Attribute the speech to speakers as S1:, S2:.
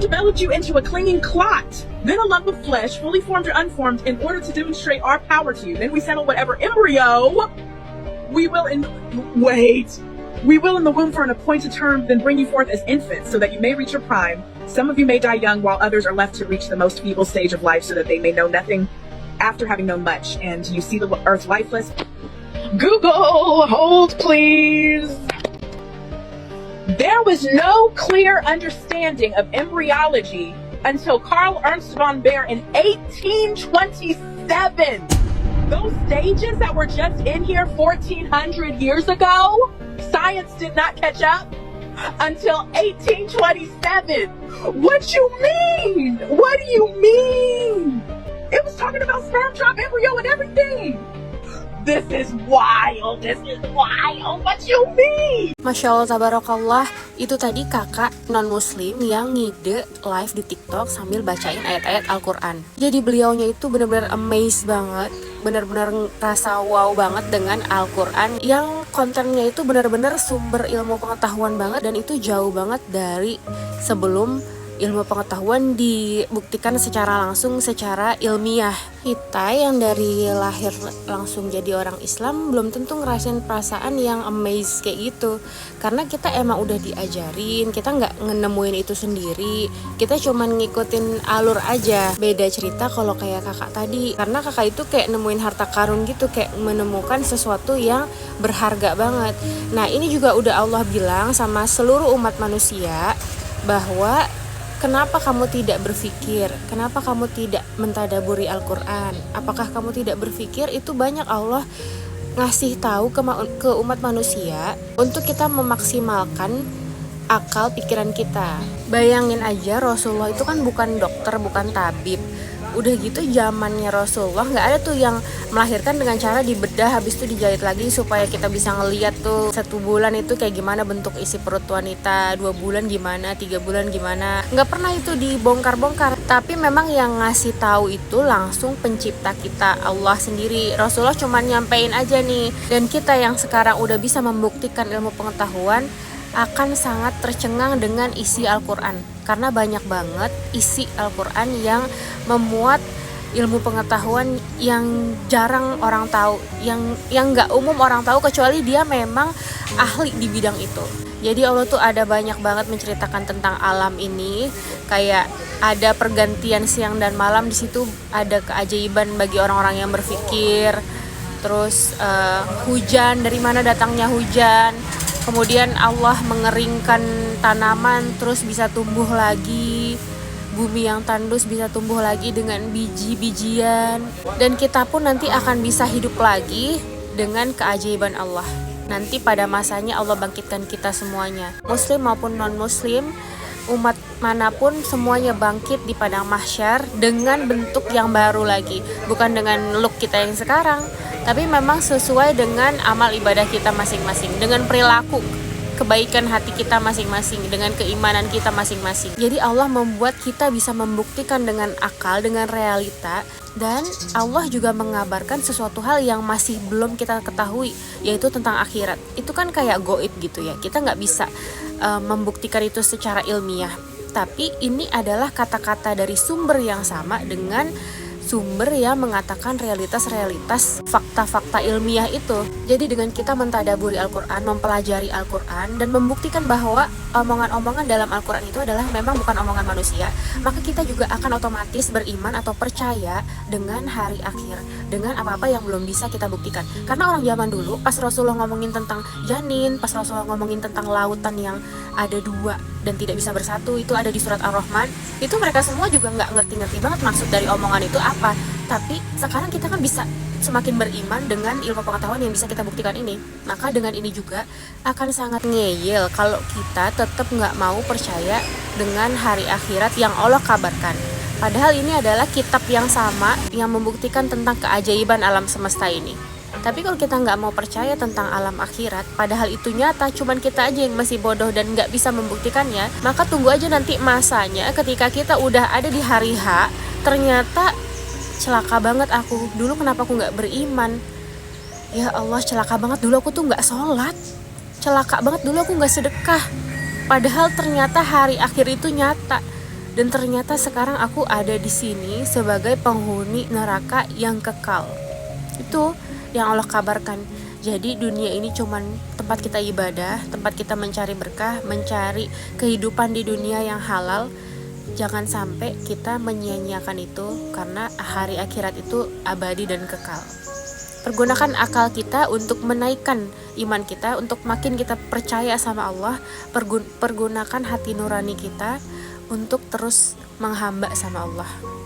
S1: developed you into a clinging clot, then a lump of flesh, fully formed or unformed, in order to demonstrate our power to you. Then we settle whatever embryo we will in the womb for an appointed term, then bring you forth as infants, so that you may reach your prime. Some of you may die young, while others are left to reach the most feeble stage of life, so that they may know nothing after having known much. And you see the earth lifeless. Google, hold please. There was no clear understanding of embryology until Carl Ernst von Baer in 1827. Those stages that were just in here 1400 years ago, science did not catch up until 1827. What you mean? What do you mean? It was talking about sperm, drop, embryo, and everything. This is wild. What you mean?
S2: Masya Allah, tabarakallah. Itu tadi kakak non-muslim yang ngide live di TikTok sambil bacain ayat-ayat Al-Quran. Jadi beliaunya itu benar-benar amazed banget, benar-benar rasa wow banget dengan Al-Quran yang kontennya itu benar-benar sumber ilmu pengetahuan banget, dan itu jauh banget dari sebelum ilmu pengetahuan dibuktikan secara langsung, secara ilmiah. Kita yang dari lahir langsung jadi orang Islam belum tentu ngerasain perasaan yang amazed kayak gitu, karena kita emang udah diajarin, kita nggak nemuin itu sendiri, kita cuman ngikutin alur aja. Beda cerita kalau kayak kakak tadi, karena kakak itu kayak nemuin harta karun gitu, kayak menemukan sesuatu yang berharga banget. Nah, ini juga udah Allah bilang sama seluruh umat manusia bahwa kenapa kamu tidak berpikir? Kenapa kamu tidak mentadaburi Al-Quran? Apakah kamu tidak berpikir? Itu banyak Allah ngasih tahu ke umat manusia untuk kita memaksimalkan akal pikiran kita. Bayangin aja, Rasulullah itu kan bukan dokter, bukan tabib. Udah gitu zamannya Rasulullah nggak ada tuh yang melahirkan dengan cara dibedah habis itu dijahit lagi supaya kita bisa ngeliat tuh 1 bulan itu kayak gimana bentuk isi perut wanita, 2 bulan gimana, 3 bulan gimana. Nggak pernah itu dibongkar-bongkar. Tapi memang yang ngasih tahu itu langsung pencipta kita, Allah sendiri. Rasulullah cuma nyampein aja nih. Dan kita yang sekarang udah bisa membuktikan ilmu pengetahuan akan sangat tercengang dengan isi Al-Quran, karena banyak banget isi Al-Quran yang memuat ilmu pengetahuan yang jarang orang tahu, yang nggak umum orang tahu kecuali dia memang ahli di bidang itu. Jadi Allah tuh ada banyak banget menceritakan tentang alam ini, kayak ada pergantian siang dan malam, di situ ada keajaiban bagi orang-orang yang berpikir. Terus hujan, dari mana datangnya hujan. Kemudian Allah mengeringkan tanaman terus bisa tumbuh lagi. Bumi yang tandus bisa tumbuh lagi dengan biji-bijian. Dan kita pun nanti akan bisa hidup lagi dengan keajaiban Allah. Nanti pada masanya Allah bangkitkan kita semuanya, muslim maupun non-muslim, umat manapun semuanya bangkit di padang mahsyar dengan bentuk yang baru lagi. Bukan dengan look kita yang sekarang, tapi memang sesuai dengan amal ibadah kita masing-masing, dengan perilaku kebaikan hati kita masing-masing, dengan keimanan kita masing-masing. Jadi Allah membuat kita bisa membuktikan dengan akal, dengan realita. Dan Allah juga mengabarkan sesuatu hal yang masih belum kita ketahui, yaitu tentang akhirat. Itu kan kayak goib gitu ya, kita nggak bisa membuktikan itu secara ilmiah. Tapi ini adalah kata-kata dari sumber yang sama dengan sumber yang mengatakan realitas-realitas fakta-fakta ilmiah itu. Jadi dengan kita mentadaburi Al-Quran, mempelajari Al-Quran, dan membuktikan bahwa omongan-omongan dalam Al-Quran itu adalah memang bukan omongan manusia, maka kita juga akan otomatis beriman atau percaya dengan hari akhir, dengan apa-apa yang belum bisa kita buktikan. Karena orang zaman dulu, pas Rasulullah ngomongin tentang janin, pas Rasulullah ngomongin tentang lautan yang ada 2 dan tidak bisa bersatu, itu ada di surat Ar-Rahman, itu mereka semua juga nggak ngerti-ngerti banget maksud dari omongan itu apa. Tapi sekarang kita kan bisa semakin beriman dengan ilmu pengetahuan yang bisa kita buktikan ini. Maka dengan ini juga akan sangat ngeyel kalau kita tetap nggak mau percaya dengan hari akhirat yang Allah kabarkan. Padahal ini adalah kitab yang sama yang membuktikan tentang keajaiban alam semesta ini. Tapi kalau kita nggak mau percaya tentang alam akhirat, padahal itu nyata, cuman kita aja yang masih bodoh dan nggak bisa membuktikannya, maka tunggu aja nanti masanya ketika kita udah ada di hari H, ternyata celaka banget aku, dulu kenapa aku nggak beriman? Ya Allah, celaka banget dulu aku tuh nggak sholat, celaka banget dulu aku nggak sedekah. Padahal ternyata hari akhir itu nyata. Dan ternyata sekarang aku ada di sini sebagai penghuni neraka yang kekal. Itu yang Allah kabarkan. Jadi dunia ini cuman tempat kita ibadah, tempat kita mencari berkah, mencari kehidupan di dunia yang halal. Jangan sampai kita menyia-nyiakan itu, karena hari akhirat itu abadi dan kekal. Pergunakan akal kita untuk menaikkan iman kita, untuk makin kita percaya sama Allah. Pergunakan hati nurani kita untuk terus menghamba sama Allah.